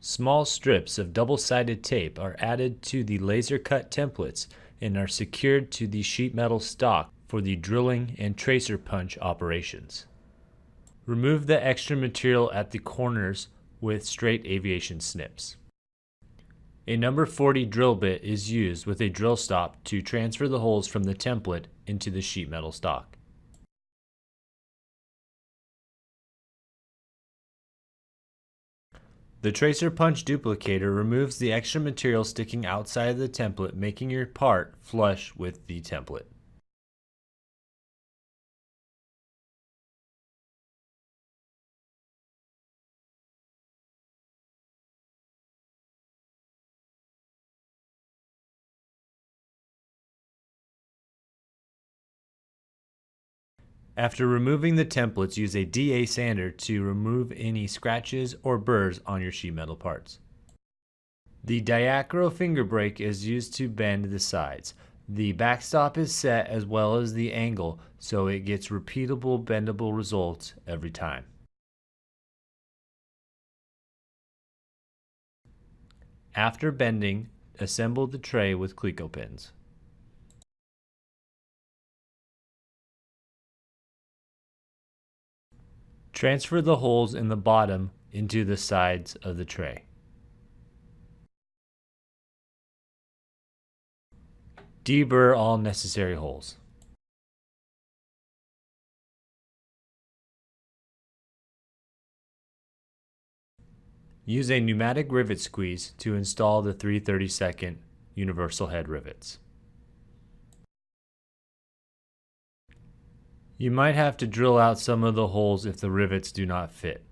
Small strips of double-sided tape are added to the laser cut templates and are secured to the sheet metal stock for the drilling and tracer punch operations. Remove the extra material at the corners with straight aviation snips. A number 40 drill bit is used with a drill stop to transfer the holes from the template into the sheet metal stock. The tracer punch duplicator removes the extra material sticking outside of the template, making your part flush with the template. After removing the templates, use a DA sander to remove any scratches or burrs on your sheet metal parts. The diacro finger brake is used to bend the sides. The backstop is set as well as the angle, so it gets repeatable bendable results every time. After bending, assemble the tray with cleco pins. Transfer the holes in the bottom into the sides of the tray. Deburr all necessary holes. Use a pneumatic rivet squeeze to install the 3/32 universal head rivets. You might have to drill out some of the holes if the rivets do not fit.